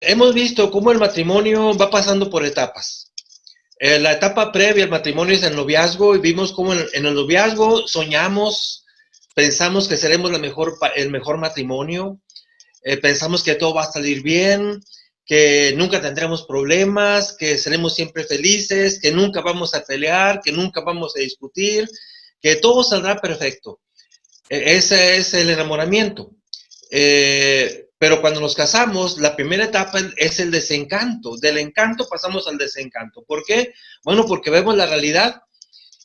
Hemos visto cómo el matrimonio va pasando por etapas. La etapa previa al matrimonio es el noviazgo y vimos cómo en el noviazgo soñamos, pensamos que seremos el mejor matrimonio, pensamos que todo va a salir bien, que nunca tendremos problemas, que seremos siempre felices, que nunca vamos a pelear, que nunca vamos a discutir, que todo saldrá perfecto. Ese es el enamoramiento. Pero cuando nos casamos, la primera etapa es el desencanto. Del encanto pasamos al desencanto. ¿Por qué? Bueno, porque vemos la realidad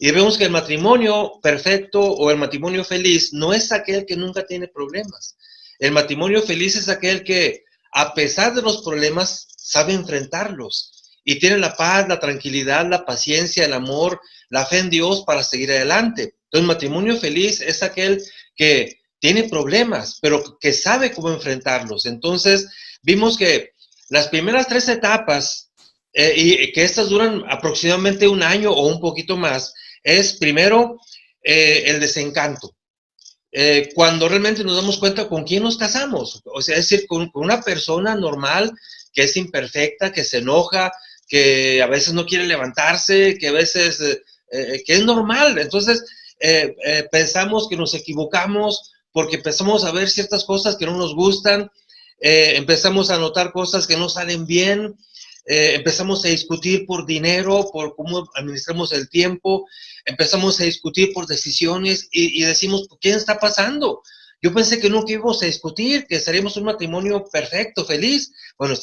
y vemos que el matrimonio perfecto o el matrimonio feliz no es aquel que nunca tiene problemas. El matrimonio feliz es aquel que, a pesar de los problemas, sabe enfrentarlos y tiene la paz, la tranquilidad, la paciencia, el amor, la fe en Dios para seguir adelante. Entonces, matrimonio feliz es aquel que tiene problemas, pero que sabe cómo enfrentarlos. Entonces, vimos que las primeras 3 etapas, y que estas duran aproximadamente un año o un poquito más, es primero el desencanto. Cuando realmente nos damos cuenta con quién nos casamos, o sea, es decir, con una persona normal que es imperfecta, que se enoja, que a veces no quiere levantarse, que a veces, que es normal. Entonces, pensamos que nos equivocamos porque empezamos a ver ciertas cosas que no nos gustan, empezamos a notar cosas que no salen bien, empezamos a discutir por dinero, por cómo administramos el tiempo, empezamos a discutir por decisiones y decimos, ¿qué está pasando? Yo pensé que nunca íbamos a discutir, que seríamos un matrimonio perfecto, feliz. Bueno,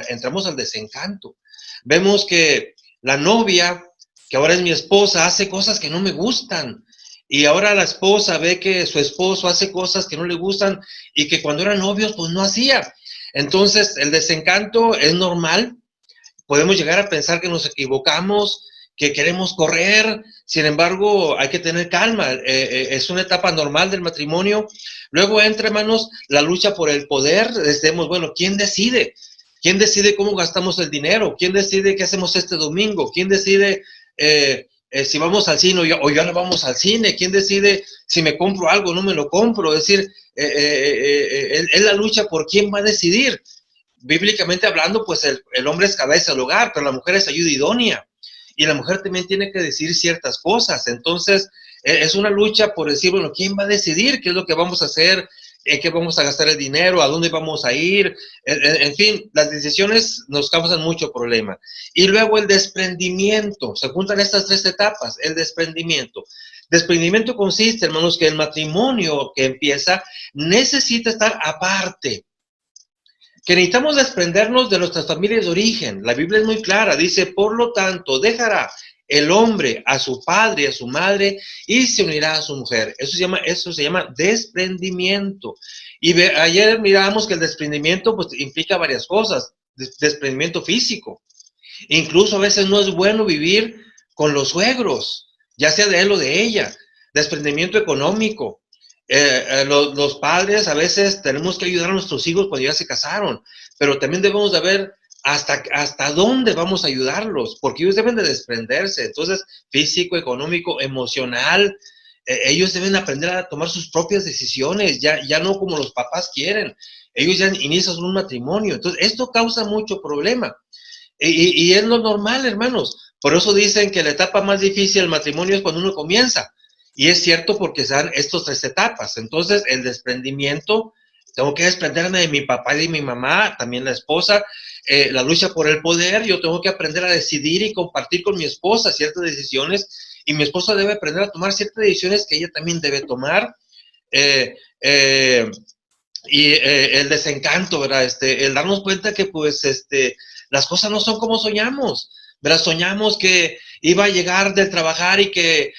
entramos al desencanto. Vemos que la novia, que ahora es mi esposa, hace cosas que no me gustan. Y ahora la esposa ve que su esposo hace cosas que no le gustan y que cuando eran novios, pues no hacía. Entonces, el desencanto es normal. Podemos llegar a pensar que nos equivocamos, que queremos correr, sin embargo, hay que tener calma, es una etapa normal del matrimonio. Luego entra, hermanos, la lucha por el poder. Decimos, bueno, ¿quién decide? ¿Quién decide cómo gastamos el dinero? ¿Quién decide qué hacemos este domingo? ¿Quién decide si vamos al cine o ya no vamos al cine? ¿Quién decide si me compro algo o no me lo compro? Es decir, es la lucha por quién va a decidir. Bíblicamente hablando, pues el hombre es cabeza del hogar, pero la mujer es ayuda idónea. Y la mujer también tiene que decir ciertas cosas. Entonces, es una lucha por decir, bueno, ¿quién va a decidir qué es lo que vamos a hacer? ¿En qué vamos a gastar el dinero? ¿A dónde vamos a ir? En fin, las decisiones nos causan mucho problema. Y luego el desprendimiento. Se juntan estas 3 etapas. El desprendimiento. Desprendimiento consiste, hermanos, que el matrimonio que empieza necesita estar aparte, que necesitamos desprendernos de nuestras familias de origen. La Biblia es muy clara, dice, por lo tanto, dejará el hombre a su padre y a su madre y se unirá a su mujer. Eso se llama desprendimiento. Y ayer mirábamos que el desprendimiento pues, implica varias cosas. Desprendimiento físico. Incluso a veces no es bueno vivir con los suegros, ya sea de él o de ella. Desprendimiento económico. Los padres a veces tenemos que ayudar a nuestros hijos cuando ya se casaron, pero también debemos de ver hasta dónde vamos a ayudarlos, porque ellos deben de desprenderse. Entonces, físico, económico, emocional, ellos deben aprender a tomar sus propias decisiones, ya no como los papás quieren. Ellos ya inician un matrimonio. Entonces, esto causa mucho problema. Y es lo normal, hermanos. Por eso dicen que la etapa más difícil del matrimonio es cuando uno comienza. Y es cierto porque se dan estas 3 etapas. Entonces, el desprendimiento, tengo que desprenderme de mi papá y de mi mamá, también la esposa, la lucha por el poder, yo tengo que aprender a decidir y compartir con mi esposa ciertas decisiones, y mi esposa debe aprender a tomar ciertas decisiones que ella también debe tomar. Eh, eh, el desencanto, ¿verdad? El darnos cuenta que, pues, las cosas no son como soñamos, ¿verdad? Soñamos que iba a llegar del trabajar y que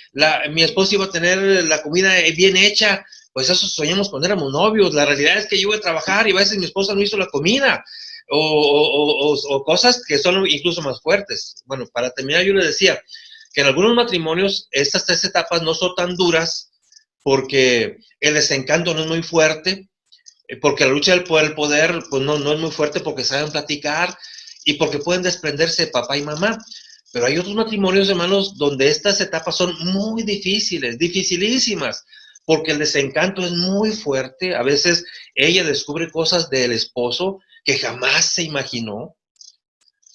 mi esposa iba a tener la comida bien hecha. Pues eso soñamos cuando éramos novios. La realidad es que yo iba a trabajar y a veces mi esposa no hizo la comida. O cosas que son incluso más fuertes. Bueno, para terminar, yo les decía que en algunos matrimonios estas 3 etapas no son tan duras porque el desencanto no es muy fuerte, porque la lucha por el poder pues no es muy fuerte porque saben platicar y porque pueden desprenderse de papá y mamá. Pero hay otros matrimonios, hermanos, donde estas etapas son muy difíciles, dificilísimas, porque el desencanto es muy fuerte. A veces ella descubre cosas del esposo que jamás se imaginó.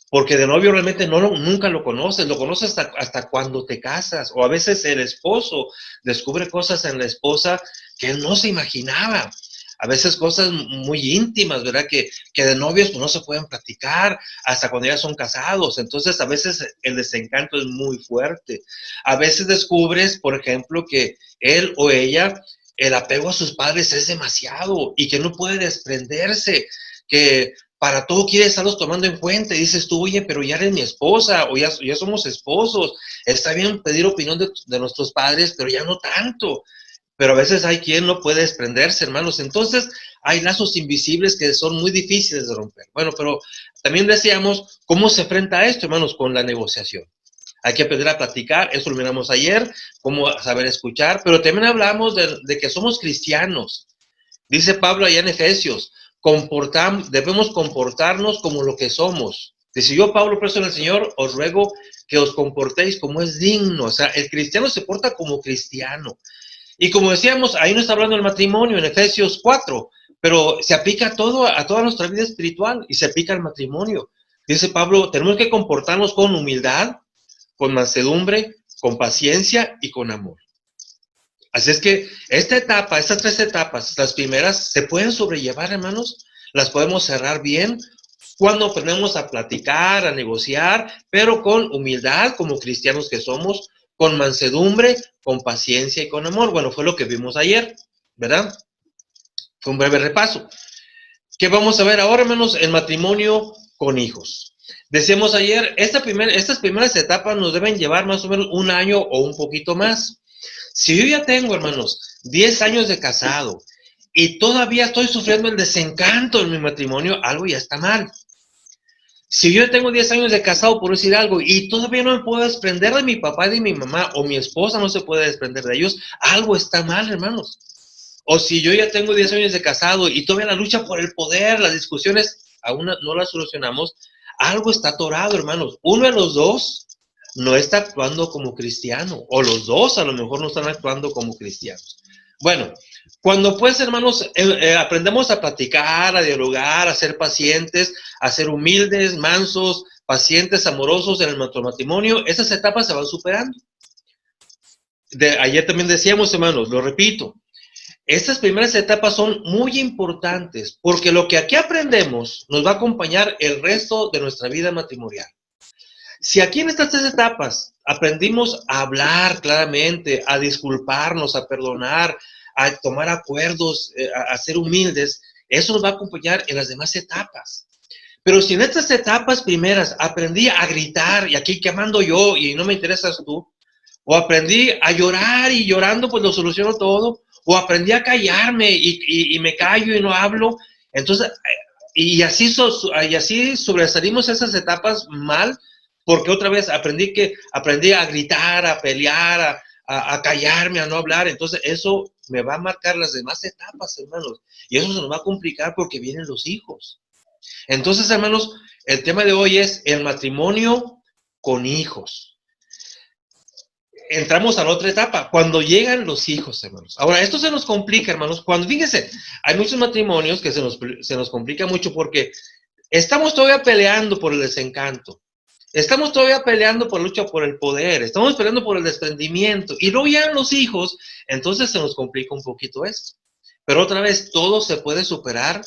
Porque de novio realmente nunca lo conoces hasta cuando te casas. O a veces el esposo descubre cosas en la esposa que él no se imaginaba. A veces cosas muy íntimas, ¿verdad? Que de novios pues, no se pueden platicar hasta cuando ya son casados. Entonces a veces el desencanto es muy fuerte. A veces descubres, por ejemplo, que él o ella, el apego a sus padres es demasiado y que no puede desprenderse, que para todo quiere estarlos tomando en cuenta. Y dices tú, oye, pero ya eres mi esposa, o ya somos esposos. Está bien pedir opinión de nuestros padres, pero ya no tanto. Pero a veces hay quien no puede desprenderse, hermanos. Entonces, hay lazos invisibles que son muy difíciles de romper. Bueno, pero también decíamos, ¿cómo se enfrenta a esto, hermanos? Con la negociación. Hay que aprender a platicar, eso lo miramos ayer, cómo saber escuchar, pero también hablamos de que somos cristianos. Dice Pablo allá en Efesios, debemos comportarnos como lo que somos. Dice, yo, Pablo, preso en el Señor, os ruego que os comportéis como es digno. O sea, el cristiano se porta como cristiano. Y como decíamos, ahí no está hablando del matrimonio en Efesios 4, pero se aplica a toda nuestra vida espiritual y se aplica al matrimonio. Dice Pablo, tenemos que comportarnos con humildad, con mansedumbre, con paciencia y con amor. Así es que estas tres etapas, las primeras, se pueden sobrellevar, hermanos, las podemos cerrar bien cuando aprendemos a platicar, a negociar, pero con humildad, como cristianos que somos, con mansedumbre, con paciencia y con amor. Bueno, fue lo que vimos ayer, ¿verdad? Fue un breve repaso. ¿Qué vamos a ver ahora, hermanos? El matrimonio con hijos. Decíamos ayer, estas primeras etapas nos deben llevar más o menos un año o un poquito más. Si yo ya tengo, hermanos, 10 años de casado y todavía estoy sufriendo el desencanto en mi matrimonio, algo ya está mal. Si yo tengo 10 años de casado, por decir algo, y todavía no me puedo desprender de mi papá y de mi mamá, o mi esposa no se puede desprender de ellos, algo está mal, hermanos. O si yo ya tengo 10 años de casado y todavía la lucha por el poder, las discusiones, aún no las solucionamos, algo está atorado, hermanos. Uno de los dos no está actuando como cristiano, o los dos a lo mejor no están actuando como cristianos. Bueno, cuando pues, hermanos, aprendemos a platicar, a dialogar, a ser pacientes, a ser humildes, mansos, pacientes, amorosos en el matrimonio, esas etapas se van superando. Ayer también decíamos, hermanos, lo repito, estas primeras etapas son muy importantes porque lo que aquí aprendemos nos va a acompañar el resto de nuestra vida matrimonial. Si aquí en estas tres etapas aprendimos a hablar claramente, a disculparnos, a perdonar, a tomar acuerdos, a ser humildes, eso nos va a acompañar en las demás etapas. Pero si en estas etapas primeras aprendí a gritar y aquí quemando yo y no me interesas tú, o aprendí a llorar y llorando pues lo soluciono todo, o aprendí a callarme y me callo y no hablo, entonces, y así sobresalimos esas etapas mal, porque otra vez aprendí a gritar, a pelear, a callarme, a no hablar. Entonces eso me va a marcar las demás etapas, hermanos. Y eso se nos va a complicar porque vienen los hijos. Entonces, hermanos, el tema de hoy es el matrimonio con hijos. Entramos a la otra etapa, cuando llegan los hijos, hermanos. Ahora, esto se nos complica, hermanos. Fíjense, hay muchos matrimonios que se nos complica mucho porque estamos todavía peleando por el desencanto. Estamos todavía peleando por la lucha por el poder, estamos peleando por el desprendimiento, y luego llegan los hijos, entonces se nos complica un poquito esto. Pero otra vez, todo se puede superar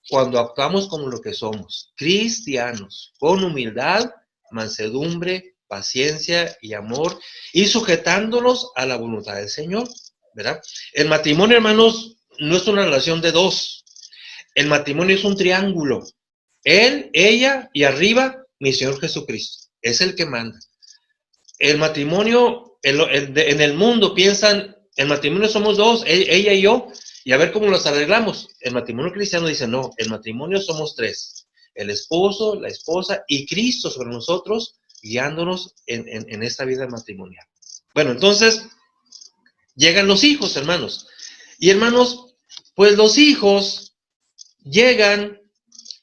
cuando actuamos como lo que somos, cristianos, con humildad, mansedumbre, paciencia y amor, y sujetándonos a la voluntad del Señor, ¿verdad? El matrimonio, hermanos, no es una relación de dos, el matrimonio es un triángulo, él, ella y arriba, mi Señor Jesucristo, es el que manda. El matrimonio, en el mundo piensan, el matrimonio somos dos, ella y yo, y a ver cómo los arreglamos. El matrimonio cristiano dice, no, el matrimonio somos tres, el esposo, la esposa y Cristo sobre nosotros, guiándonos en esta vida matrimonial. Bueno, entonces, llegan los hijos, hermanos. Y hermanos, pues los hijos llegan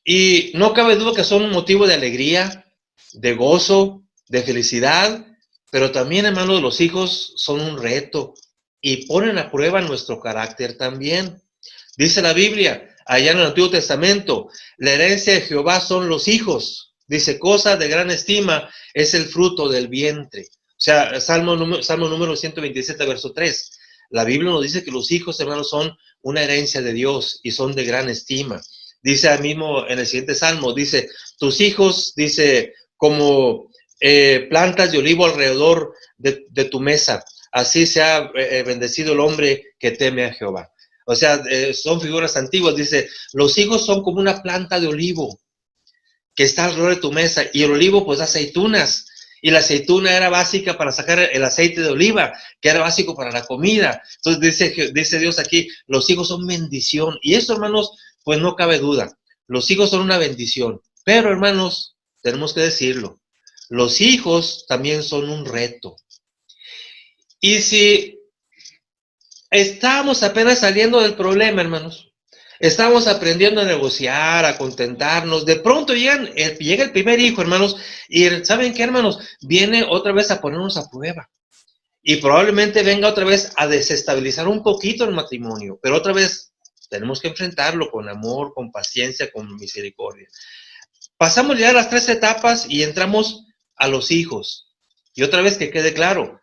y no cabe duda que son un motivo de alegría, de gozo, de felicidad, pero también, hermanos, los hijos son un reto y ponen a prueba nuestro carácter también. Dice la Biblia, allá en el Antiguo Testamento, la herencia de Jehová son los hijos. Dice, cosa de gran estima es el fruto del vientre. O sea, Salmo número 127, verso 3. La Biblia nos dice que los hijos, hermanos, son una herencia de Dios y son de gran estima. Dice ahí mismo en el siguiente salmo, dice, tus hijos, dice, como plantas de olivo alrededor de tu mesa. Así se ha bendecido el hombre que teme a Jehová. O sea, son figuras antiguas. Dice, los hijos son como una planta de olivo que está alrededor de tu mesa. Y el olivo, pues, da aceitunas. Y la aceituna era básica para sacar el aceite de oliva, que era básico para la comida. Entonces dice Dios aquí, los hijos son bendición. Y eso, hermanos, pues no cabe duda. Los hijos son una bendición. Pero, hermanos, tenemos que decirlo. Los hijos también son un reto. Y si estábamos apenas saliendo del problema, hermanos, estamos aprendiendo a negociar, a contentarnos, de pronto llega el primer hijo, hermanos, y ¿saben qué, hermanos? Viene otra vez a ponernos a prueba. Y probablemente venga otra vez a desestabilizar un poquito el matrimonio, pero otra vez tenemos que enfrentarlo con amor, con paciencia, con misericordia. Pasamos ya las 3 etapas y entramos a los hijos. Y otra vez que quede claro,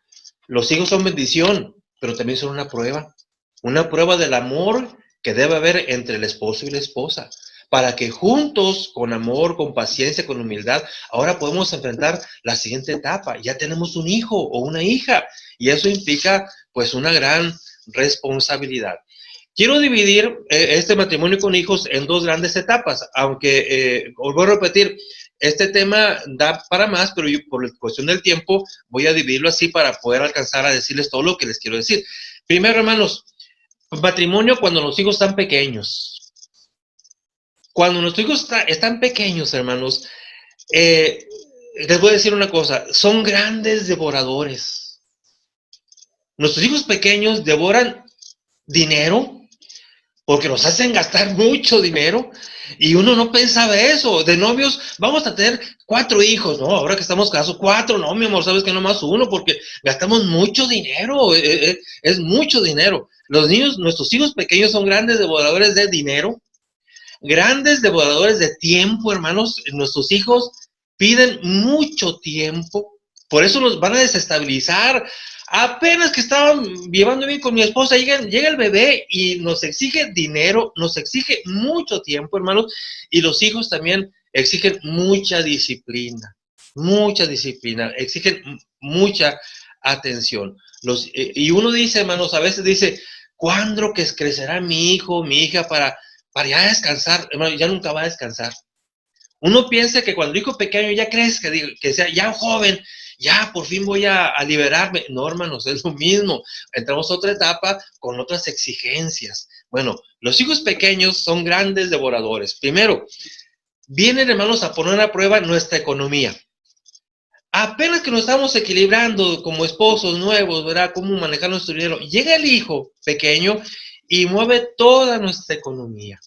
los hijos son bendición, pero también son una prueba del amor que debe haber entre el esposo y la esposa, para que juntos, con amor, con paciencia, con humildad, ahora podemos enfrentar la siguiente etapa. Ya tenemos un hijo o una hija, y eso implica, pues, una gran responsabilidad. Quiero dividir este matrimonio con hijos en 2 grandes etapas, aunque, os voy a repetir, este tema da para más, pero yo, por cuestión del tiempo, voy a dividirlo así para poder alcanzar a decirles todo lo que les quiero decir. Primero, hermanos, matrimonio cuando los hijos están pequeños. Cuando nuestros hijos están pequeños, hermanos, les voy a decir una cosa, son grandes devoradores. Nuestros hijos pequeños devoran dinero, porque nos hacen gastar mucho dinero, y uno no pensaba eso. De novios, vamos a tener 4 hijos, ¿no? Ahora que estamos casados, 4, no, mi amor, sabes que no más 1, porque gastamos mucho dinero, es mucho dinero. Los niños, nuestros hijos pequeños son grandes devoradores de dinero, grandes devoradores de tiempo, hermanos. Nuestros hijos piden mucho tiempo, por eso los van a desestabilizar. Apenas que estaban llevando bien con mi esposa, llega el bebé y nos exige dinero, nos exige mucho tiempo, hermanos, y los hijos también exigen mucha disciplina, exigen mucha atención. Y uno dice, hermanos, a veces dice, ¿cuándo que crecerá mi hijo, mi hija para ya descansar? Hermano, ya nunca va a descansar. Uno piensa que cuando el hijo pequeño ya crezca, que sea ya joven, ya por fin voy a liberarme. No, hermanos, es lo mismo. Entramos a otra etapa con otras exigencias. Bueno, los hijos pequeños son grandes devoradores. Primero, vienen, hermanos, a poner a prueba nuestra economía. Apenas que nos estamos equilibrando como esposos nuevos, ¿verdad? Cómo manejar nuestro dinero. Llega el hijo pequeño y mueve toda nuestra economía,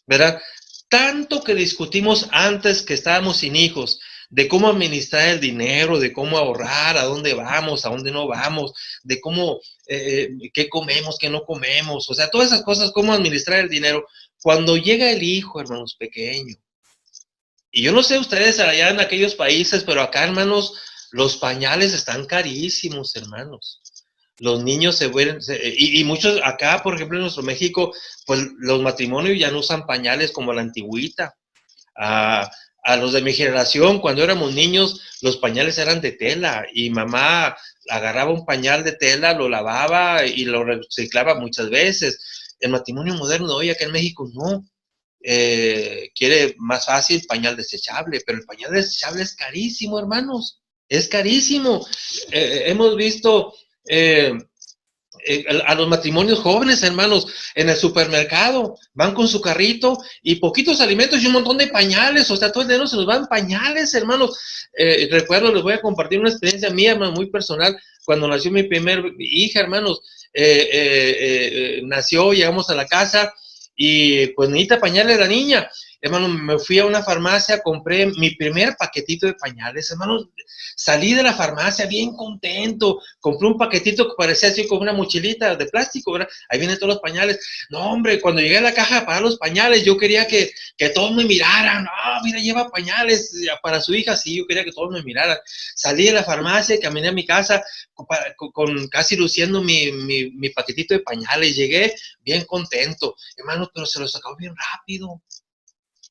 ¿verdad? Tanto que discutimos antes que estábamos sin hijos, de cómo administrar el dinero, de cómo ahorrar, a dónde vamos, a dónde no vamos, de cómo, qué comemos, qué no comemos, o sea, todas esas cosas, cómo administrar el dinero. Cuando llega el hijo, hermanos, pequeño, y yo no sé ustedes allá en aquellos países, pero acá, hermanos, los pañales están carísimos, hermanos. Los niños y muchos acá, por ejemplo, en nuestro México, pues los matrimonios ya no usan pañales como la antigüita. A los de mi generación, cuando éramos niños, los pañales eran de tela y mamá agarraba un pañal de tela, lo lavaba y lo reciclaba muchas veces. El matrimonio moderno de hoy acá en México no. Quiere más fácil pañal desechable, pero el pañal desechable es carísimo, hermanos. Es carísimo. Hemos visto a los matrimonios jóvenes, hermanos, en el supermercado, van con su carrito y poquitos alimentos y un montón de pañales, o sea, todo el dinero se nos van pañales, hermanos. Recuerdo, les voy a compartir una experiencia mía, hermano, muy personal, cuando nació mi primer hija, hermanos, nació, llegamos a la casa y pues necesita pañales la niña, hermano, me fui a una farmacia, compré mi primer paquetito de pañales, hermano, salí de la farmacia bien contento, compré un paquetito que parecía así como una mochilita de plástico, ¿verdad? Ahí vienen todos los pañales. No, hombre, cuando llegué a la caja para los pañales, yo quería que todos me miraran. Ah, mira, lleva pañales para su hija. Sí, yo quería que todos me miraran. Salí de la farmacia, caminé a mi casa con casi luciendo mi paquetito de pañales. Llegué bien contento, hermano, pero se lo sacó bien rápido.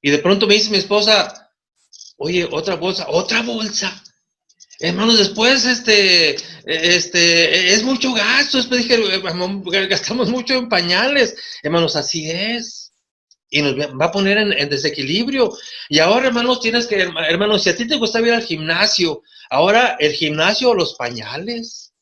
Y de pronto me dice mi esposa, oye, otra bolsa. Hermanos, después, es mucho gasto. Después dije, gastamos mucho en pañales. Hermanos, así es. Y nos va a poner en desequilibrio. Y ahora, hermanos, hermanos, si a ti te gusta ir al gimnasio, ahora el gimnasio o los pañales.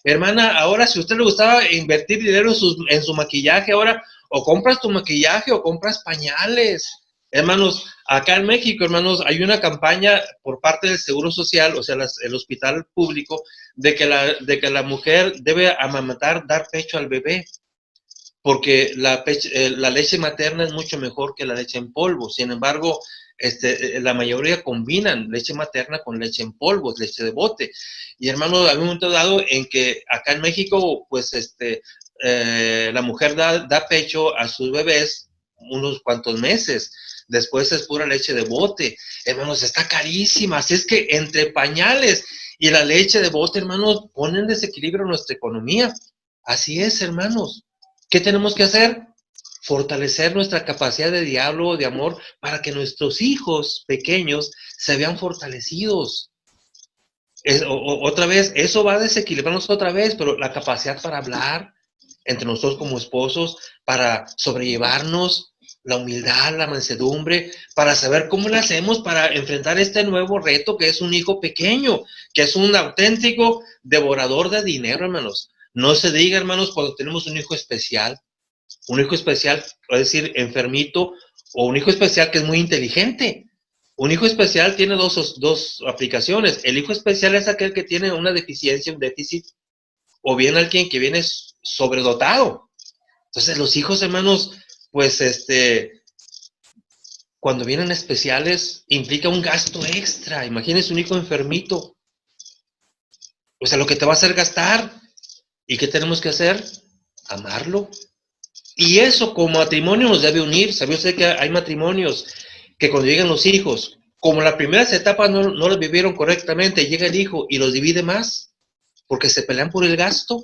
Hermana, ahora si a usted le gustaba invertir dinero en su maquillaje, ahora o compras tu maquillaje o compras pañales. Hermanos, acá en México, hermanos, hay una campaña por parte del Seguro Social, o sea, el hospital público, de que la mujer debe amamantar, dar pecho al bebé, porque la leche materna es mucho mejor que la leche en polvo. Sin embargo, la mayoría combinan leche materna con leche en polvo, leche de bote. Y hermano, hay un momento dado en que acá en México, pues, la mujer da pecho a sus bebés unos cuantos meses. Después es pura leche de bote. Hermanos, está carísima. Así es que entre pañales y la leche de bote, hermanos, ponen en desequilibrio nuestra economía. Así es, hermanos. ¿Qué tenemos que hacer? Fortalecer nuestra capacidad de diálogo, de amor, para que nuestros hijos pequeños se vean fortalecidos. Otra vez, eso va a desequilibrarnos otra vez, pero la capacidad para hablar entre nosotros como esposos, para sobrellevarnos, la humildad, la mansedumbre, para saber cómo le hacemos para enfrentar este nuevo reto que es un hijo pequeño, que es un auténtico devorador de dinero, hermanos. No se diga, hermanos, cuando tenemos un hijo especial, es decir, enfermito, o un hijo especial que es muy inteligente. Un hijo especial tiene dos aplicaciones. El hijo especial es aquel que tiene una deficiencia, un déficit, o bien alguien que viene sobredotado. Entonces, los hijos, hermanos, pues, cuando vienen especiales, implica un gasto extra. Imagínense un hijo enfermito. O sea, lo que te va a hacer gastar. ¿Y qué tenemos que hacer? Amarlo. Y eso como matrimonio nos debe unir. ¿Sabe usted que hay matrimonios que cuando llegan los hijos, como las primeras etapas no las vivieron correctamente, llega el hijo y los divide más? Porque se pelean por el gasto.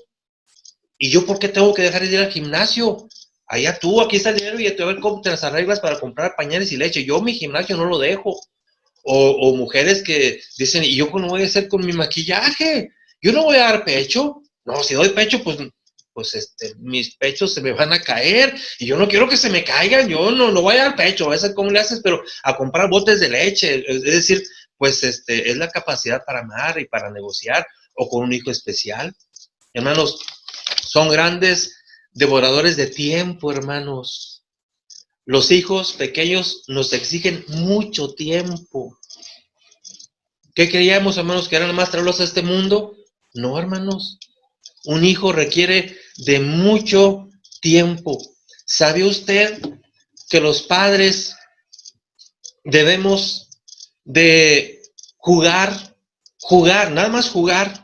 ¿Y yo por qué tengo que dejar de ir al gimnasio? Allá tú, aquí está el dinero y a ver cómo te las arreglas para comprar pañales y leche. Yo mi gimnasio no lo dejo. O mujeres que dicen, ¿y yo cómo voy a hacer con mi maquillaje? Yo no voy a dar pecho. No, si doy pecho, pues mis pechos se me van a caer y yo no quiero que se me caigan. Yo no voy a dar pecho. A veces, ¿cómo le haces? Pero a comprar botes de leche. Es decir, pues es la capacidad para amar y para negociar, o con un hijo especial. Hermanos, son grandes devoradores de tiempo, hermanos. Los hijos pequeños nos exigen mucho tiempo. ¿Qué creíamos, hermanos, que eran más traerlos a este mundo? No, hermanos. Un hijo requiere de mucho tiempo. ¿Sabe usted que los padres debemos de jugar, nada más jugar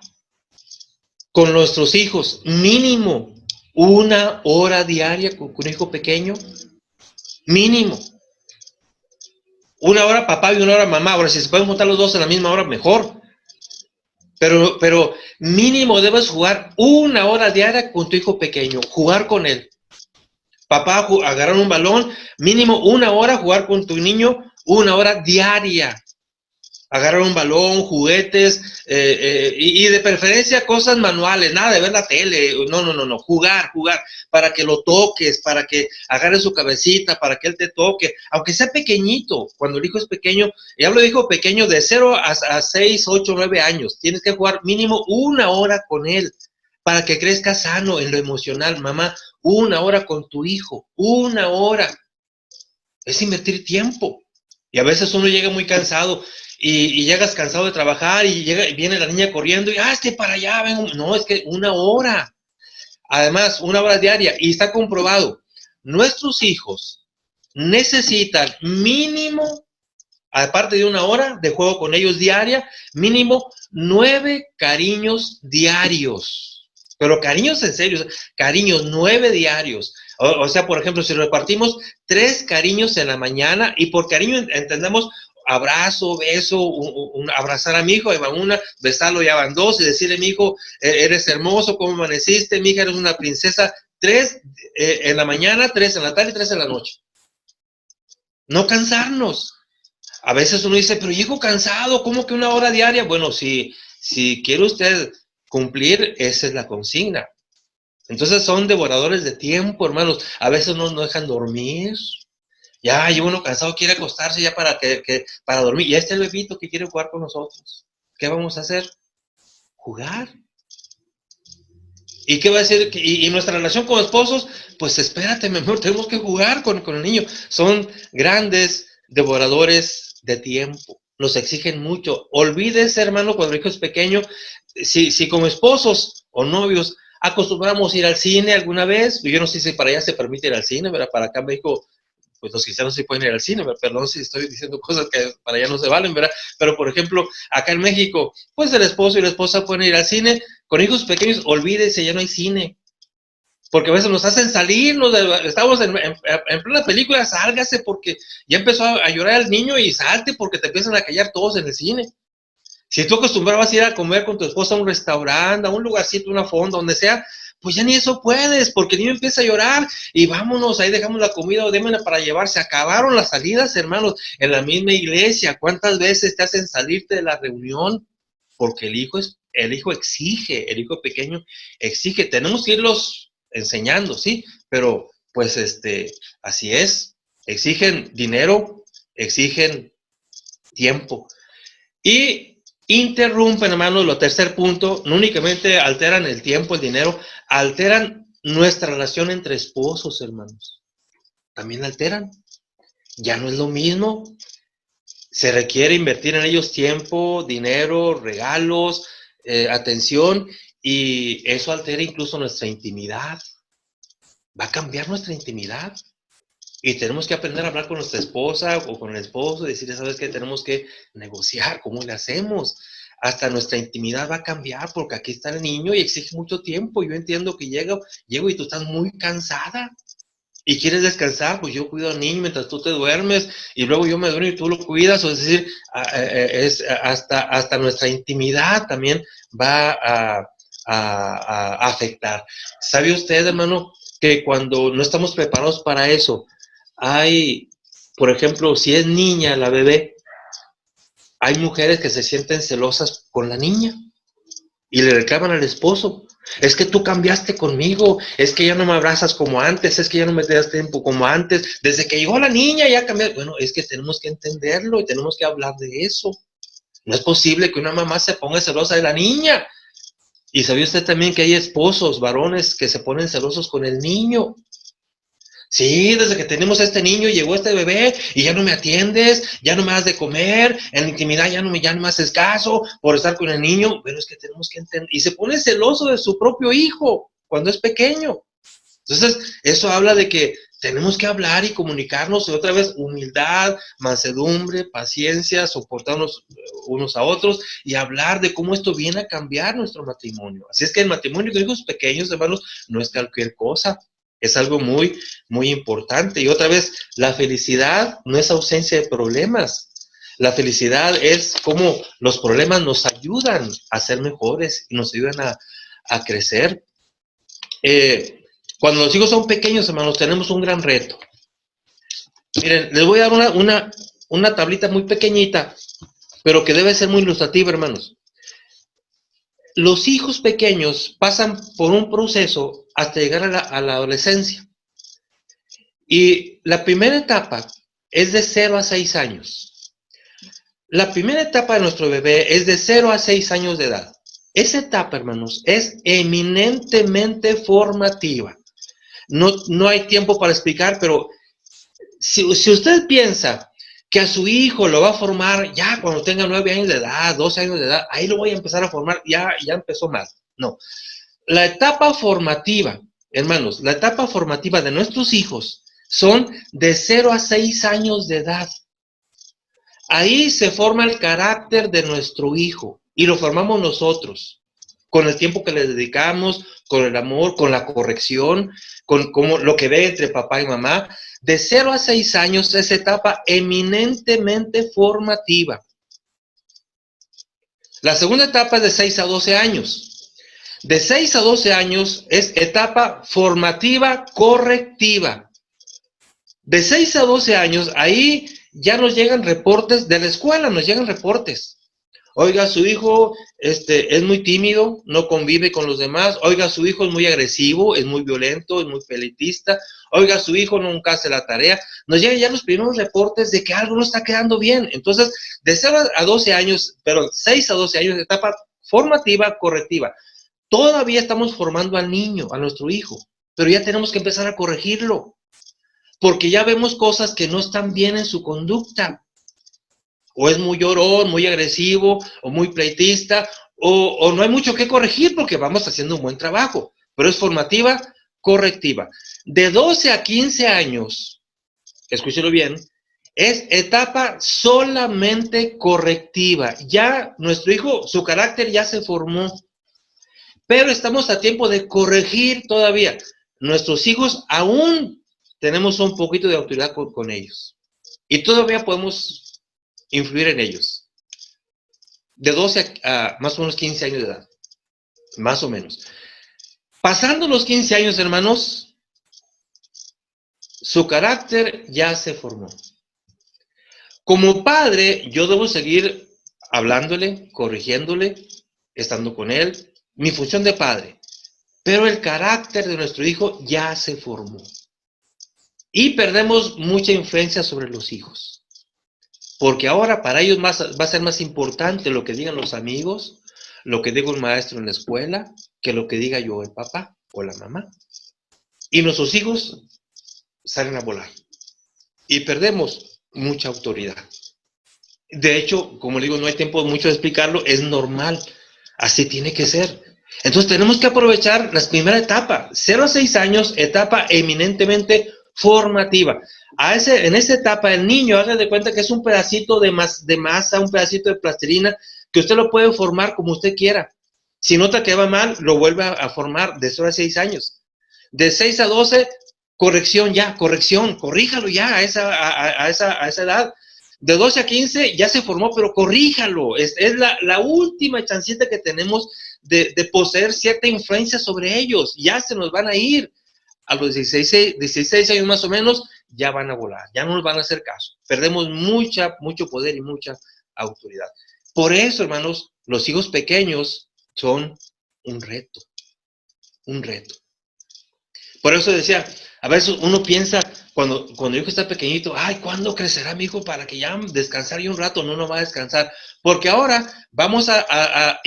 con nuestros hijos, mínimo 1 hora diaria con un hijo pequeño? Mínimo. 1 hora papá y 1 hora mamá. Ahora, si se pueden juntar los dos en la misma hora, mejor. Pero mínimo debes jugar 1 hora diaria con tu hijo pequeño. Jugar con él. Papá, agarrar un balón. Mínimo 1 hora jugar con tu niño. 1 hora diaria. Agarrar un balón, juguetes, y de preferencia cosas manuales, nada de ver la tele, no, jugar, para que lo toques, para que agarres su cabecita, para que él te toque, aunque sea pequeñito. Cuando el hijo es pequeño, y hablo de hijo pequeño de 0 a 6, 8, 9 años, tienes que jugar mínimo 1 hora con él, para que crezca sano en lo emocional. Mamá, 1 hora con tu hijo, 1 hora, es invertir tiempo. Y a veces uno llega muy cansado, y llegas cansado de trabajar, y viene la niña corriendo, y para allá, vengo. No, es que 1 hora. Además, 1 hora diaria, y está comprobado. Nuestros hijos necesitan mínimo, aparte de 1 hora de juego con ellos diaria, mínimo 9 cariños diarios. Pero cariños en serio, cariños 9 diarios. O sea, por ejemplo, si repartimos 3 cariños en la mañana, y por cariño entendemos abrazo, beso, abrazar a mi hijo, besarlo, ya van 2, y decirle, mi hijo, eres hermoso, ¿cómo amaneciste? Mi hija, eres una princesa. 3 en la mañana, 3 en la tarde y 3 en la noche. No cansarnos. A veces uno dice, pero llego cansado, ¿cómo que 1 hora diaria? Bueno, si quiere usted cumplir, esa es la consigna. Entonces son devoradores de tiempo, hermanos. A veces no nos dejan dormir. Ya, y uno cansado quiere acostarse ya para dormir. Y el bebito que quiere jugar con nosotros. ¿Qué vamos a hacer? Jugar. ¿Y qué va a decir? ¿Y nuestra relación con esposos? Pues espérate, mi amor, tenemos que jugar con el niño. Son grandes devoradores de tiempo. Nos exigen mucho. Olvídese, hermano, cuando el hijo es pequeño, si como esposos o novios acostumbramos a ir al cine alguna vez, yo no sé si para allá se permite ir al cine, ¿verdad? Para acá en México, pues los cristianos sí pueden ir al cine, ¿verdad? Perdón si estoy diciendo cosas que para allá no se valen, ¿verdad? Pero, por ejemplo, acá en México, pues el esposo y la esposa pueden ir al cine. Con hijos pequeños, olvídese, ya no hay cine. Porque a veces nos hacen salir, estamos en plena película, sálgase porque ya empezó a llorar el niño y salte porque te empiezan a callar todos en el cine. Si tú acostumbrabas a ir a comer con tu esposa a un restaurante, a un lugarcito, una fonda, donde sea, pues ya ni eso puedes, porque el niño empieza a llorar y vámonos, ahí dejamos la comida o démosla para llevar. Se acabaron las salidas, hermanos, en la misma iglesia. ¿Cuántas veces te hacen salirte de la reunión? Porque el hijo exige, el hijo pequeño exige. Tenemos que irlos enseñando, sí, pero pues así es. Exigen dinero, exigen tiempo. Y interrumpen, hermanos, lo tercer punto, no únicamente alteran el tiempo, el dinero, alteran nuestra relación entre esposos, hermanos. También la alteran. Ya no es lo mismo. Se requiere invertir en ellos tiempo, dinero, regalos, atención, y eso altera incluso nuestra intimidad. Va a cambiar nuestra intimidad. Y tenemos que aprender a hablar con nuestra esposa o con el esposo y decirle, ¿sabes qué? Tenemos que negociar, ¿cómo le hacemos? Hasta nuestra intimidad va a cambiar porque aquí está el niño y exige mucho tiempo. Yo entiendo que llego y tú estás muy cansada y quieres descansar, pues yo cuido al niño mientras tú te duermes y luego yo me duermo y tú lo cuidas. O es decir, hasta nuestra intimidad también va a afectar. ¿Sabe usted, hermano, que cuando no estamos preparados para eso, por ejemplo, si es niña la bebé, hay mujeres que se sienten celosas con la niña y le reclaman al esposo? Es que tú cambiaste conmigo, es que ya no me abrazas como antes, es que ya no me das tiempo como antes, desde que llegó la niña ya cambió. Bueno, es que tenemos que entenderlo y tenemos que hablar de eso. No es posible que una mamá se ponga celosa de la niña. Y ¿sabía usted también que hay esposos, varones, que se ponen celosos con el niño? Sí, desde que tenemos a este niño llegó este bebé y ya no me atiendes, ya no me das de comer, en la intimidad ya no me haces caso por estar con el niño. Pero es que tenemos que entender. Y se pone celoso de su propio hijo cuando es pequeño. Entonces, eso habla de que tenemos que hablar y comunicarnos, y otra vez, humildad, mansedumbre, paciencia, soportarnos unos a otros y hablar de cómo esto viene a cambiar nuestro matrimonio. Así es que el matrimonio con hijos pequeños, hermanos, no es cualquier cosa. Es algo muy, muy importante. Y otra vez, la felicidad no es ausencia de problemas. La felicidad es cómo los problemas nos ayudan a ser mejores y nos ayudan a crecer. Cuando los hijos son pequeños, hermanos, tenemos un gran reto. Miren, les voy a dar una tablita muy pequeñita, pero que debe ser muy ilustrativa, hermanos. Los hijos pequeños pasan por un proceso hasta llegar a la adolescencia. Y la primera etapa es de 0 a 6 años. La primera etapa de nuestro bebé es de 0 a 6 años de edad. Esa etapa, hermanos, es eminentemente formativa. No hay tiempo para explicar, pero si usted piensa que a su hijo lo va a formar ya cuando tenga 9 años de edad, 12 años de edad, ahí lo voy a empezar a formar, ya empezó mal. No. La etapa formativa, hermanos, la etapa formativa de nuestros hijos son de 0 a 6 años de edad. Ahí se forma el carácter de nuestro hijo y lo formamos nosotros, con el tiempo que le dedicamos, con el amor, con la corrección, con como lo que ve entre papá y mamá. De 0 a 6 años es etapa eminentemente formativa. La segunda etapa es de 6 a 12 años. De 6 a 12 años es etapa formativa correctiva. De 6 a 12 años, ahí ya nos llegan reportes de la escuela, nos llegan reportes. Oiga, su hijo es muy tímido, no convive con los demás. Oiga, su hijo es muy agresivo, es muy violento, es muy peleitista. Oiga, su hijo nunca hace la tarea. Nos llegan ya los primeros reportes de que algo no está quedando bien. Entonces, de 0 a 12 años, pero 6 a 12 años, etapa formativa correctiva. Todavía estamos formando al niño, a nuestro hijo, pero ya tenemos que empezar a corregirlo, porque ya vemos cosas que no están bien en su conducta. O es muy llorón, muy agresivo, o muy pleitista, o no hay mucho que corregir porque vamos haciendo un buen trabajo, pero es formativa, correctiva. De 12 a 15 años, escúchelo bien, es etapa solamente correctiva. Ya nuestro hijo, su carácter ya se formó, pero estamos a tiempo de corregir todavía. Nuestros hijos aún tenemos un poquito de autoridad con ellos, y todavía podemos influir en ellos. De 12 a más o menos 15 años de edad. Más o menos. Pasando los 15 años, hermanos, su carácter ya se formó. Como padre, yo debo seguir hablándole, corrigiéndole, estando con él, mi función de padre. Pero el carácter de nuestro hijo ya se formó. Y perdemos mucha influencia sobre los hijos. Porque ahora para ellos va a ser más importante lo que digan los amigos, lo que diga un maestro en la escuela, que lo que diga yo el papá o la mamá. Y nuestros hijos salen a volar. Y perdemos mucha autoridad. De hecho, como le digo, no hay tiempo mucho de explicarlo, es normal. Así tiene que ser. Entonces tenemos que aprovechar la primera etapa. 0 a 6 años, etapa eminentemente formativa. En esa etapa el niño, haga de cuenta que es un pedacito de masa, un pedacito de plastilina, que usted lo puede formar como usted quiera. Si nota que va mal, lo vuelve a formar de 0 a 6 años. De 6 a 12, corrección ya, corríjalo ya a esa edad. De 12 a 15 ya se formó, pero corríjalo. Es la última chancita que tenemos de poseer cierta influencia sobre ellos. Ya se nos van a ir. A los 16 años más o menos, ya van a volar, ya no nos van a hacer caso. Perdemos mucho poder y mucha autoridad. Por eso, hermanos, los hijos pequeños son un reto, un reto. Por eso decía, a veces uno piensa, cuando el hijo está pequeñito, ay, ¿cuándo crecerá mi hijo para que ya descansar y un rato? No va a descansar. Porque ahora vamos a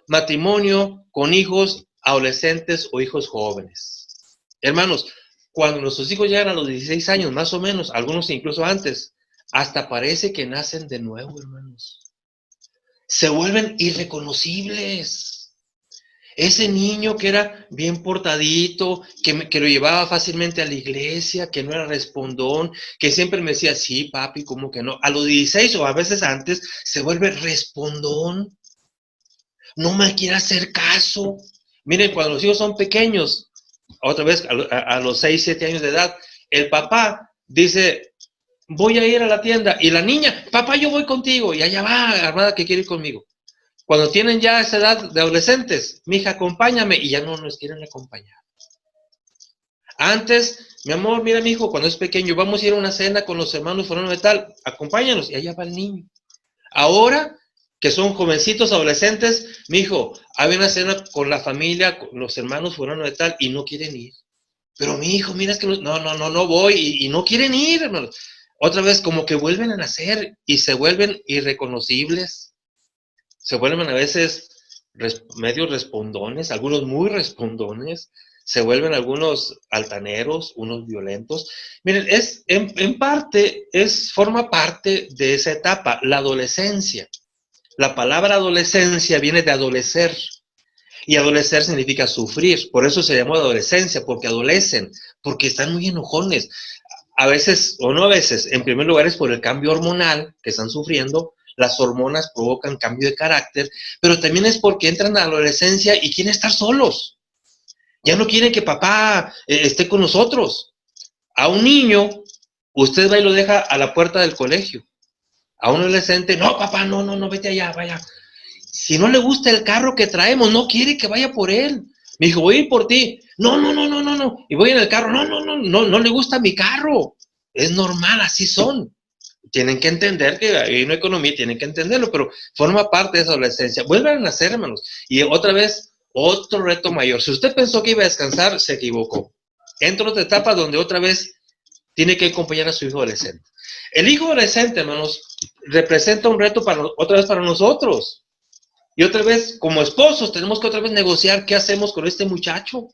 matrimonio con hijos adolescentes o hijos jóvenes. Hermanos, cuando nuestros hijos llegan a los 16 años, más o menos, algunos incluso antes, hasta parece que nacen de nuevo, hermanos. Se vuelven irreconocibles. Ese niño que era bien portadito, que lo llevaba fácilmente a la iglesia, que no era respondón, que siempre me decía, sí, papi, ¿cómo que no? A los 16 o a veces antes, se vuelve respondón. No me quiere hacer caso. Miren, cuando los hijos son pequeños, otra vez a los 6, 7 años de edad, el papá dice, voy a ir a la tienda, y la niña, papá, yo voy contigo, y allá va, armada, que quiere ir conmigo. Cuando tienen ya esa edad de adolescentes, mija, acompáñame, y ya no nos quieren acompañar. Antes, mi amor, mira, mi hijo, cuando es pequeño, vamos a ir a una cena con los hermanos fulano de tal, acompáñanos, y allá va el niño. Ahora, que son jovencitos, adolescentes, mi hijo, hay una cena con la familia, con los hermanos fulano de tal, y no quieren ir. Pero mi hijo, mira, es que no voy, y no quieren ir, hermanos. Otra vez, como que vuelven a nacer, y se vuelven irreconocibles. Se vuelven a veces medio respondones, algunos muy respondones. Se vuelven algunos altaneros, unos violentos. Miren, en parte, forma parte de esa etapa, la adolescencia. La palabra adolescencia viene de adolecer. Y adolecer significa sufrir. Por eso se llamó adolescencia, porque adolecen, porque están muy enojones. A veces, o no a veces, en primer lugar es por el cambio hormonal que están sufriendo. Las hormonas provocan cambio de carácter, pero también es porque entran a la adolescencia y quieren estar solos. Ya no quieren que papá esté con nosotros. A un niño, usted va y lo deja a la puerta del colegio. A un adolescente, no, papá, no, vete allá, vaya. Si no le gusta el carro que traemos, no quiere que vaya por él. Me dijo, voy a ir por ti. No. Y voy en el carro, no le gusta mi carro. Es normal, así son. Tienen que entender que hay una economía, tienen que entenderlo, pero forma parte de esa adolescencia. Vuelvan a nacer, hermanos. Y otra vez, otro reto mayor. Si usted pensó que iba a descansar, se equivocó. Entra otra etapa donde otra vez tiene que acompañar a su hijo adolescente. El hijo adolescente, hermanos, representa un reto otra vez para nosotros. Y otra vez, como esposos, tenemos que otra vez negociar qué hacemos con este muchacho.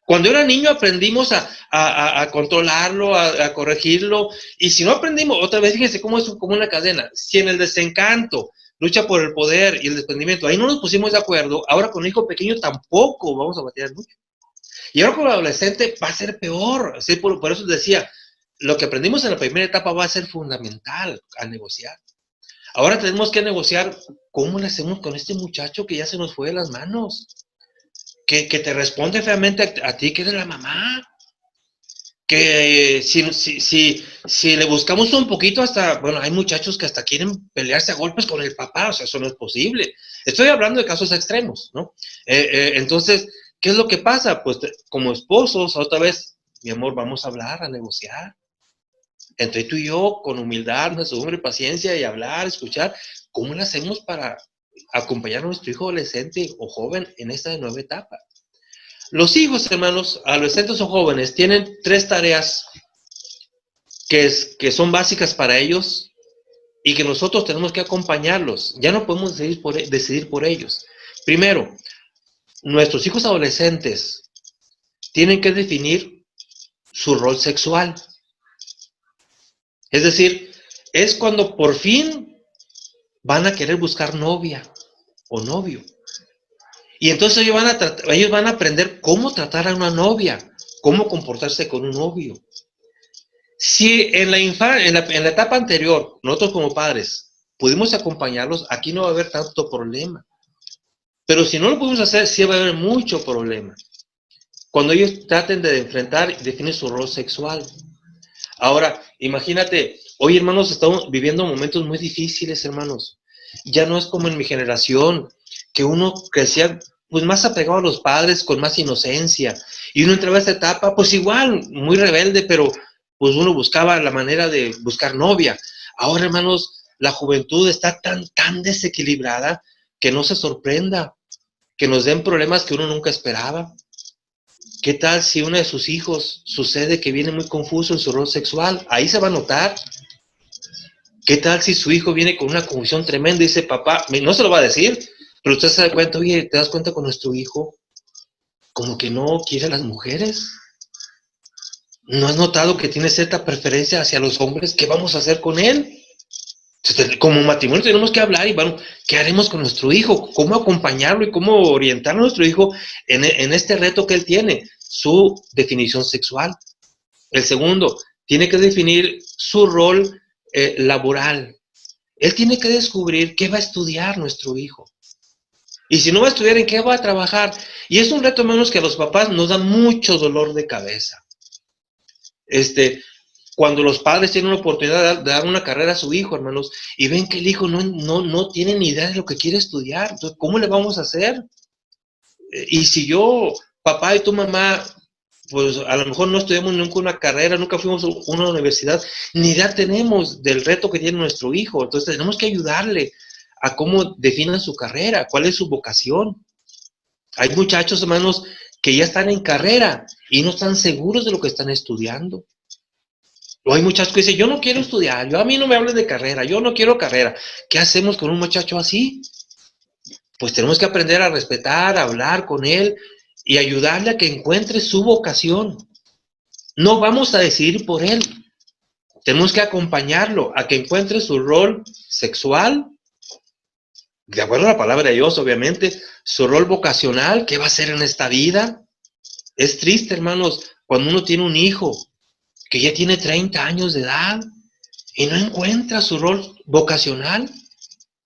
Cuando era niño aprendimos a controlarlo, a corregirlo, y si no aprendimos, otra vez fíjense cómo es como una cadena. Si en el desencanto, lucha por el poder y el desprendimiento, ahí no nos pusimos de acuerdo, ahora con el hijo pequeño tampoco vamos a batallar mucho. Y ahora con el adolescente va a ser peor. ¿Sí? Por eso decía, lo que aprendimos en la primera etapa va a ser fundamental a negociar. Ahora tenemos que negociar cómo le hacemos con este muchacho que ya se nos fue de las manos. Que te responde feamente a ti, que eres la mamá. Que si le buscamos un poquito hasta, bueno, hay muchachos que hasta quieren pelearse a golpes con el papá, o sea, eso no es posible. Estoy hablando de casos extremos, ¿no? Entonces, ¿qué es lo que pasa? Pues como esposos, otra vez, mi amor, vamos a hablar, a negociar. Entre tú y yo, con humildad, mansedumbre, paciencia y hablar, escuchar, ¿cómo le hacemos para acompañar a nuestro hijo adolescente o joven en esta nueva etapa? Los hijos, hermanos, adolescentes o jóvenes, tienen 3 tareas que son básicas para ellos y que nosotros tenemos que acompañarlos. Ya no podemos decidir por ellos. Primero, nuestros hijos adolescentes tienen que definir su rol sexual. Es decir, es cuando por fin van a querer buscar novia o novio. Y entonces ellos van a aprender cómo tratar a una novia, cómo comportarse con un novio. Si en la etapa anterior, nosotros como padres, pudimos acompañarlos, aquí no va a haber tanto problema. Pero si no lo podemos hacer, sí va a haber mucho problema. Cuando ellos traten de enfrentar y definir su rol sexual. Ahora, imagínate, hoy, hermanos, estamos viviendo momentos muy difíciles, hermanos. Ya no es como en mi generación, que uno crecía pues más apegado a los padres, con más inocencia. Y uno entraba a esta etapa, pues igual, muy rebelde, pero pues uno buscaba la manera de buscar novia. Ahora, hermanos, la juventud está tan desequilibrada que no se sorprenda, que nos den problemas que uno nunca esperaba. ¿Qué tal si uno de sus hijos sucede que viene muy confuso en su rol sexual? Ahí se va a notar. ¿Qué tal si su hijo viene con una confusión tremenda y dice, papá, no se lo va a decir, pero usted se da cuenta, oye, ¿te das cuenta con nuestro hijo? Como que no quiere a las mujeres. ¿No has notado que tiene cierta preferencia hacia los hombres? ¿Qué vamos a hacer con él? Como matrimonio tenemos que hablar y bueno, ¿qué haremos con nuestro hijo? ¿Cómo acompañarlo y cómo orientar a nuestro hijo en este reto que él tiene? Su definición sexual. El segundo, tiene que definir su rol laboral. Él tiene que descubrir qué va a estudiar nuestro hijo. Y si no va a estudiar, ¿en qué va a trabajar? Y es un reto menos que a los papás nos da mucho dolor de cabeza. Cuando los padres tienen una oportunidad de dar una carrera a su hijo, hermanos, y ven que el hijo no tiene ni idea de lo que quiere estudiar, entonces, ¿cómo le vamos a hacer? Y si yo, papá y tu mamá, pues a lo mejor no estudiamos nunca una carrera, nunca fuimos a una universidad, ni idea tenemos del reto que tiene nuestro hijo, entonces tenemos que ayudarle a cómo defina su carrera, cuál es su vocación. Hay muchachos, hermanos, que ya están en carrera y no están seguros de lo que están estudiando. O hay muchachos que dicen, yo no quiero estudiar, a mí no me hables de carrera, yo no quiero carrera. ¿Qué hacemos con un muchacho así? Pues tenemos que aprender a respetar, a hablar con él y ayudarle a que encuentre su vocación. No vamos a decidir por él. Tenemos que acompañarlo a que encuentre su rol sexual de acuerdo a la palabra de Dios, obviamente, su rol vocacional, ¿qué va a hacer en esta vida? Es triste, hermanos, cuando uno tiene un hijo que ya tiene 30 años de edad y no encuentra su rol vocacional,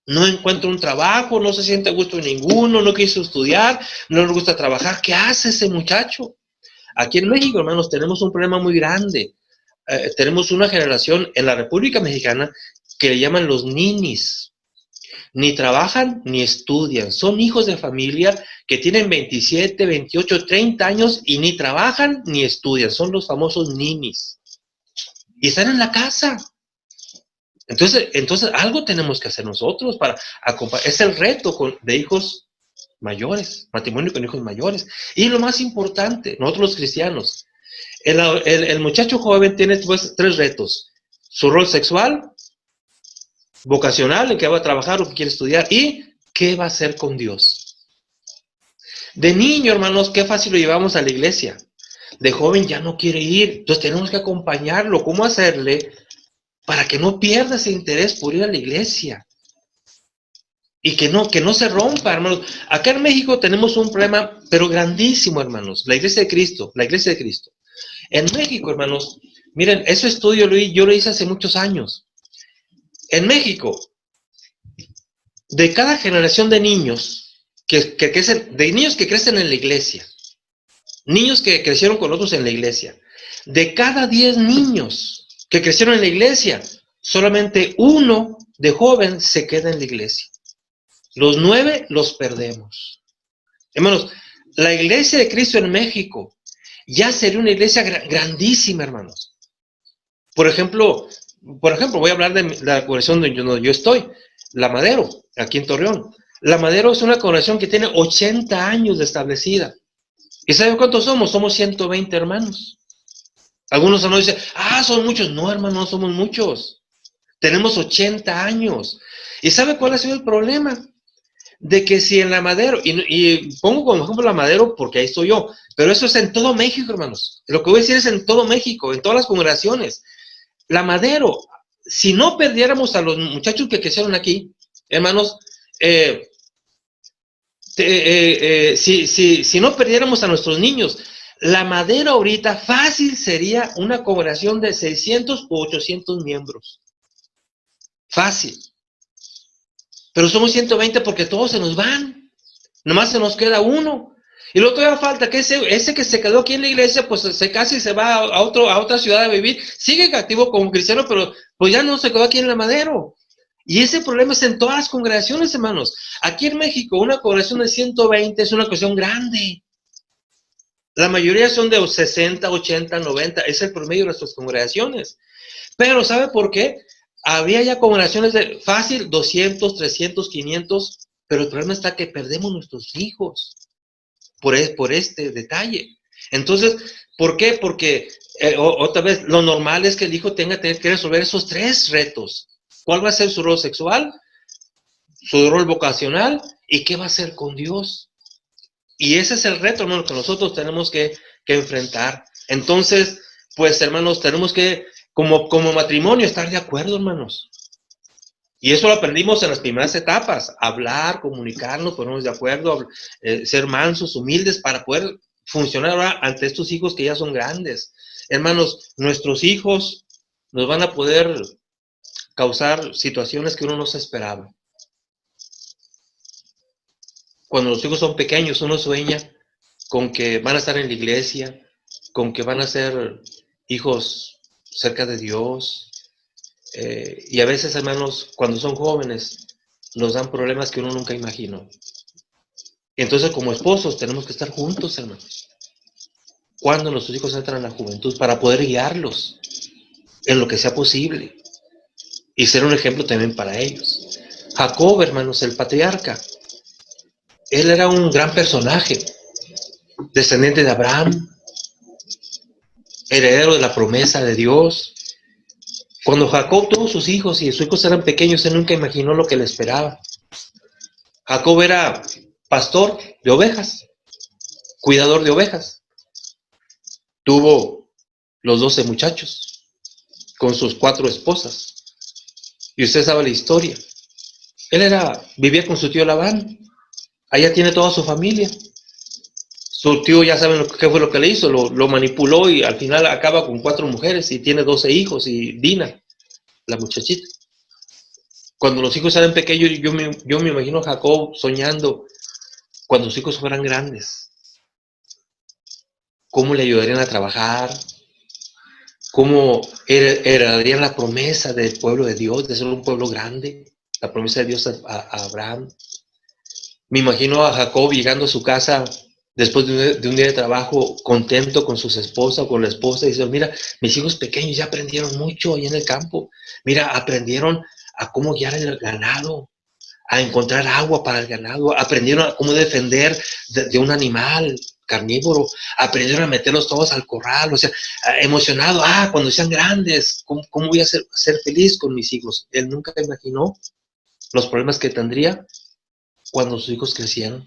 no encuentra un trabajo, no se siente a gusto en ninguno, no quiso estudiar, no le gusta trabajar. ¿Qué hace ese muchacho? Aquí en México, hermanos, tenemos un problema muy grande. Tenemos una generación en la República Mexicana que le llaman los ninis. Ni trabajan ni estudian. Son hijos de familia que tienen 27, 28, 30 años y ni trabajan ni estudian. Son los famosos ninis. Y están en la casa. Entonces algo tenemos que hacer nosotros para acompañar. Es el reto de hijos mayores, matrimonio con hijos mayores. Y lo más importante, nosotros los cristianos, el muchacho joven tiene pues, 3 retos. Su rol sexual, vocacional, en que va a trabajar o que quiere estudiar, y qué va a hacer con Dios. De niño, hermanos, qué fácil lo llevamos a la iglesia. De joven ya no quiere ir, entonces tenemos que acompañarlo. ¿Cómo hacerle para que no pierda ese interés por ir a la iglesia? Y que no se rompa, hermanos. Acá en México tenemos un problema, pero grandísimo, hermanos. La iglesia de Cristo, la iglesia de Cristo. En México, hermanos, miren, ese estudio yo lo hice hace muchos años. En México, de cada generación de niños que crecen, de niños que crecen en la iglesia, niños que crecieron con otros en la iglesia, de cada 10 niños que crecieron en la iglesia, solamente 1 de joven se queda en la iglesia. Los 9 los perdemos. Hermanos, la iglesia de Cristo en México ya sería una iglesia grandísima, hermanos. Por ejemplo, voy a hablar de la congregación donde yo estoy, La Madero, aquí en Torreón. La Madero es una congregación que tiene 80 años de establecida. ¿Y saben cuántos somos? Somos 120 hermanos. Algunos hermanos dicen, son muchos. No, hermanos, no somos muchos. Tenemos 80 años. ¿Y sabe cuál ha sido el problema? De que si en La Madero, y pongo como ejemplo La Madero porque ahí estoy yo, pero eso es en todo México, hermanos. Lo que voy a decir es en todo México, en todas las congregaciones. La Madero, si no perdiéramos a los muchachos que crecieron aquí, hermanos, si no perdiéramos a nuestros niños, La Madero ahorita fácil sería una congregación de 600 o 800 miembros. Fácil. Pero somos 120 porque todos se nos van. Nomás se nos queda uno. Y luego todavía falta que ese que se quedó aquí en la iglesia, pues se casa y se va a otra ciudad a vivir. Sigue activo como cristiano, pero pues ya no se quedó aquí en La Madero. Y ese problema es en todas las congregaciones, hermanos. Aquí en México, una congregación de 120 es una congregación grande. La mayoría son de 60, 80, 90. Es el promedio de nuestras congregaciones. Pero ¿sabe por qué? Había ya congregaciones de fácil 200, 300, 500. Pero el problema está que perdemos nuestros hijos por este detalle. Entonces, ¿por qué? Porque otra vez, lo normal es que el hijo tenga que resolver esos 3 retos. ¿Cuál va a ser su rol sexual? Su rol vocacional, ¿y qué va a hacer con Dios? Y ese es el reto, hermanos, que nosotros tenemos que enfrentar. Entonces, pues, hermanos, tenemos que, como matrimonio, estar de acuerdo, hermanos. Y eso lo aprendimos en las primeras etapas, hablar, comunicarnos, ponernos de acuerdo, ser mansos, humildes, para poder funcionar ahora ante estos hijos que ya son grandes. Hermanos, nuestros hijos nos van a poder causar situaciones que uno no se esperaba. Cuando los hijos son pequeños, uno sueña con que van a estar en la iglesia, con que van a ser hijos cerca de Dios. Y a veces, hermanos, cuando son jóvenes, nos dan problemas que uno nunca imaginó. Entonces, como esposos, tenemos que estar juntos, hermanos. Cuando nuestros hijos entran en la juventud, para poder guiarlos en lo que sea posible y ser un ejemplo también para ellos. Jacob, hermanos, el patriarca, él era un gran personaje, descendiente de Abraham, heredero de la promesa de Dios. Cuando Jacob tuvo sus hijos y sus hijos eran pequeños, él nunca imaginó lo que le esperaba. Jacob era pastor de ovejas, cuidador de ovejas. Tuvo los 12 muchachos con sus 4 esposas. Y usted sabe la historia. Vivía con su tío Labán. Allá tiene toda su familia. Su tío ya saben qué fue lo que le hizo, lo manipuló y al final acaba con 4 mujeres y tiene 12 hijos y Dina, la muchachita. Cuando los hijos eran pequeños, yo me imagino a Jacob soñando cuando sus hijos fueran grandes, cómo le ayudarían a trabajar, cómo heredarían la promesa del pueblo de Dios, de ser un pueblo grande, la promesa de Dios a Abraham. Me imagino a Jacob llegando a su casa después de un día de trabajo, contento con sus esposas o con la esposa, y dice, mira, mis hijos pequeños ya aprendieron mucho ahí en el campo. Mira, aprendieron a cómo guiar el ganado, a encontrar agua para el ganado, aprendieron a cómo defender de un animal carnívoro, aprendieron a meterlos todos al corral, o sea, emocionado, cuando sean grandes, ¿cómo voy a ser feliz con mis hijos? Él nunca imaginó los problemas que tendría cuando sus hijos crecieron.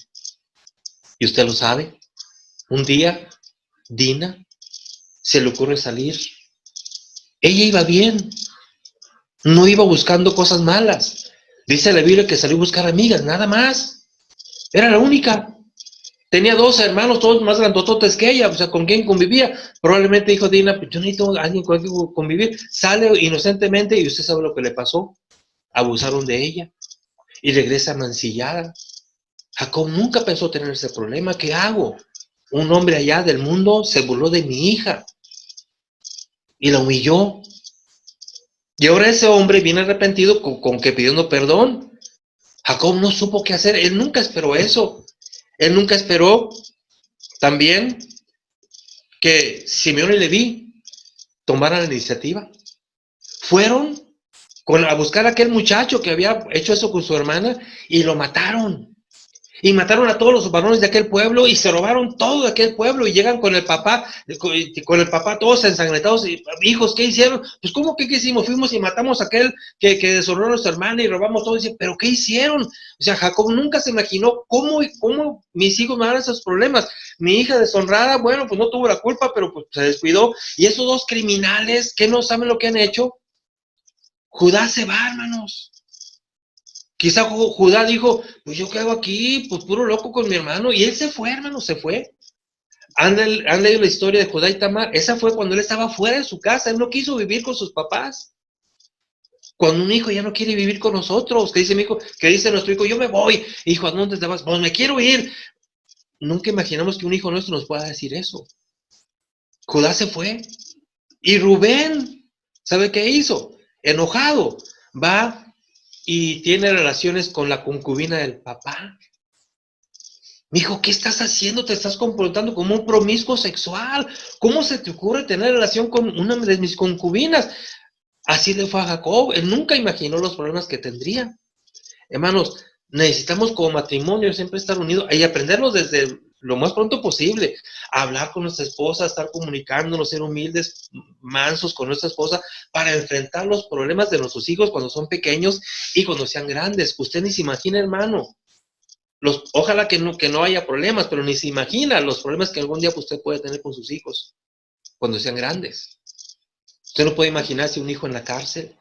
Y usted lo sabe, un día, Dina se le ocurre salir. Ella iba bien, no iba buscando cosas malas. Dice la Biblia que salió a buscar amigas, nada más. Era la única. Tenía 2 hermanos, todos más grandototes que ella, o sea, ¿con quién convivía? Probablemente dijo Dina, pues yo necesito a alguien con quien convivir. Sale inocentemente y usted sabe lo que le pasó. Abusaron de ella y regresa mancillada. Jacob nunca pensó tener ese problema. ¿Qué hago? Un hombre allá del mundo se burló de mi hija y la humilló. Y ahora ese hombre viene arrepentido con que pidiendo perdón. Jacob no supo qué hacer. Él nunca esperó eso. Él nunca esperó también que Simeón y Leví tomaran la iniciativa. Fueron a buscar a aquel muchacho que había hecho eso con su hermana y lo mataron. Y mataron a todos los varones de aquel pueblo y se robaron todo de aquel pueblo y llegan con el papá todos ensangrentados. Y, hijos, ¿qué hicieron? Pues, ¿cómo que qué hicimos? Fuimos y matamos a aquel que deshonró a nuestra hermana y robamos todo. Y dice, ¿pero qué hicieron? O sea, Jacob nunca se imaginó cómo mis hijos me dan esos problemas. Mi hija deshonrada, bueno, pues no tuvo la culpa, pero pues se descuidó. Y esos 2 criminales que no saben lo que han hecho, Judá se va, hermanos. Quizá Judá dijo, pues yo qué hago aquí, pues puro loco con mi hermano. Y él se fue, hermano, se fue. Han leído la historia de Judá y Tamar. Esa fue cuando él estaba fuera de su casa. Él no quiso vivir con sus papás. Cuando un hijo ya no quiere vivir con nosotros, que dice nuestro hijo, yo me voy. Hijo, ¿a dónde te vas? Pues me quiero ir. Nunca imaginamos que un hijo nuestro nos pueda decir eso. Judá se fue. Y Rubén, ¿sabe qué hizo? Enojado, va y tiene relaciones con la concubina del papá. Mijo, ¿qué estás haciendo? Te estás comportando como un promiscuo sexual. ¿Cómo se te ocurre tener relación con una de mis concubinas? Así le fue a Jacob. Él nunca imaginó los problemas que tendría. Hermanos, necesitamos como matrimonio siempre estar unidos y aprendernos desde lo más pronto posible. Hablar con nuestra esposa, estar comunicándonos, ser humildes, mansos con nuestra esposa para enfrentar los problemas de nuestros hijos cuando son pequeños y cuando sean grandes. Usted ni se imagina, hermano. Ojalá que no haya problemas, pero ni se imagina los problemas que algún día usted puede tener con sus hijos cuando sean grandes. Usted no puede imaginarse un hijo en la cárcel.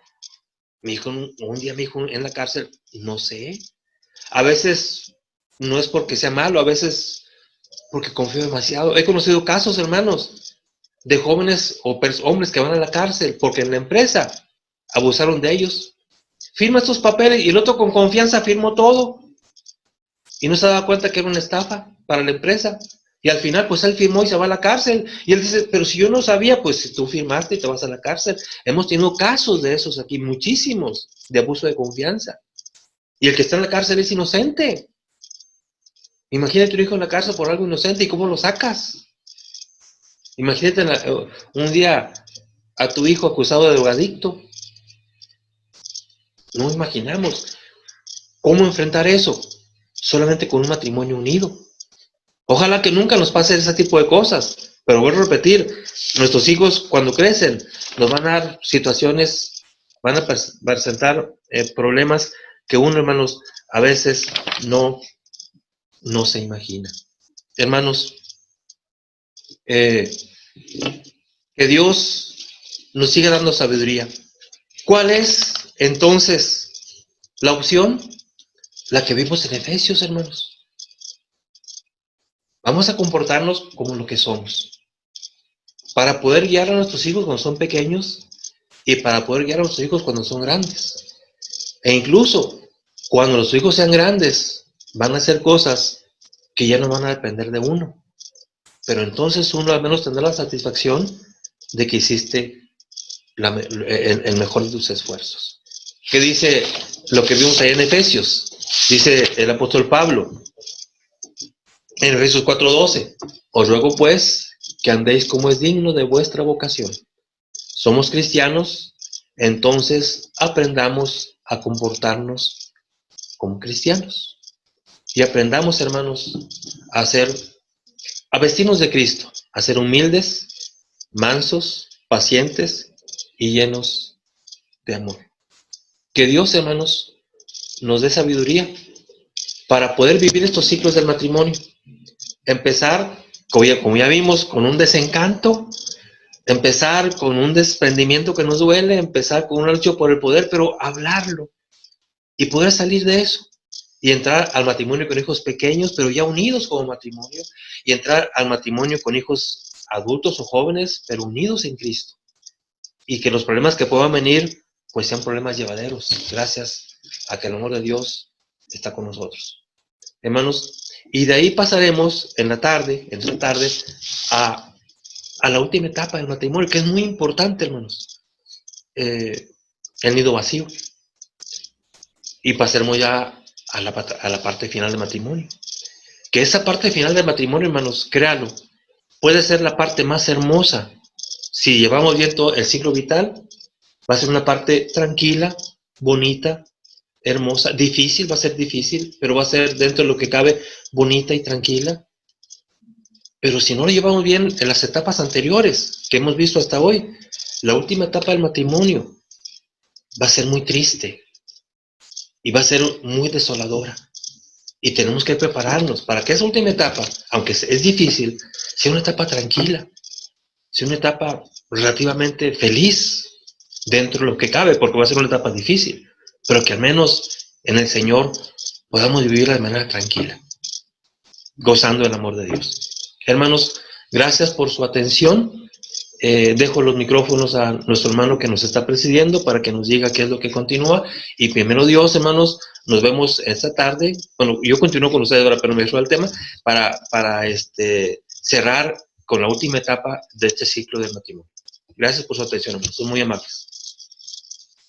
Un día mi hijo en la cárcel, no sé. A veces no es porque sea malo, a veces porque confío demasiado. He conocido casos, hermanos, de jóvenes o hombres que van a la cárcel porque en la empresa abusaron de ellos. Firma estos papeles y el otro con confianza firmó todo. Y no se daba cuenta que era una estafa para la empresa. Y al final, pues él firmó y se va a la cárcel. Y él dice, pero si yo no sabía, pues si tú firmaste y te vas a la cárcel. Hemos tenido casos de esos aquí, muchísimos, de abuso de confianza. Y el que está en la cárcel es inocente. Imagínate tu hijo en la cárcel por algo inocente y cómo lo sacas. Imagínate un día a tu hijo acusado de drogadicto. No imaginamos cómo enfrentar eso. Solamente con un matrimonio unido. Ojalá que nunca nos pase ese tipo de cosas. Pero vuelvo a repetir, nuestros hijos cuando crecen nos van a dar situaciones, van a presentar problemas que uno, hermanos, a veces no se imagina. Hermanos, que Dios nos siga dando sabiduría. ¿Cuál es entonces la opción? la que vimos en Efesios, hermanos. Vamos a comportarnos como lo que somos, para poder guiar a nuestros hijos cuando son pequeños y para poder guiar a nuestros hijos cuando son grandes. E incluso, cuando los hijos sean grandes, van a hacer cosas que ya no van a depender de uno. Pero entonces uno al menos tendrá la satisfacción de que hiciste el mejor de tus esfuerzos. ¿Qué dice lo que vimos ahí en Efesios? Dice el apóstol Pablo, en Efesios 4:12, os ruego pues que andéis como es digno de vuestra vocación. Somos cristianos, entonces aprendamos a comportarnos como cristianos. Y aprendamos, hermanos, a vestirnos de Cristo, a ser humildes, mansos, pacientes y llenos de amor. Que Dios, hermanos, nos dé sabiduría para poder vivir estos ciclos del matrimonio. Empezar, como ya vimos, con un desencanto, empezar con un desprendimiento que nos duele, empezar con una lucha por el poder, pero hablarlo y poder salir de eso y entrar al matrimonio con hijos pequeños, pero ya unidos como matrimonio, y entrar al matrimonio con hijos adultos o jóvenes, pero unidos en Cristo, y que los problemas que puedan venir, pues sean problemas llevaderos, gracias a que el amor de Dios está con nosotros. Hermanos, y de ahí pasaremos en esta tarde, a la última etapa del matrimonio, que es muy importante, hermanos, el nido vacío. Y pasaremos ya a la parte final del matrimonio. Que esa parte final del matrimonio, hermanos, créanlo, puede ser la parte más hermosa. Si llevamos bien todo el ciclo vital, va a ser una parte tranquila, bonita, hermosa, difícil, va a ser difícil, pero va a ser dentro de lo que cabe bonita y tranquila. Pero si no lo llevamos bien en las etapas anteriores que hemos visto hasta hoy, la última etapa del matrimonio va a ser muy triste y va a ser muy desoladora. Y tenemos que prepararnos para que esa última etapa, aunque es difícil, sea una etapa tranquila, sea una etapa relativamente feliz dentro de lo que cabe, porque va a ser una etapa difícil, pero que al menos en el Señor podamos vivirla de manera tranquila, gozando del amor de Dios. Hermanos, gracias por su atención. Dejo los micrófonos a nuestro hermano que nos está presidiendo para que nos diga qué es lo que continúa. Y primero Dios, hermanos, nos vemos esta tarde. Bueno, yo continúo con ustedes ahora, pero me suena el tema para cerrar con la última etapa de este ciclo del matrimonio. Gracias por su atención, hermanos. Son muy amables.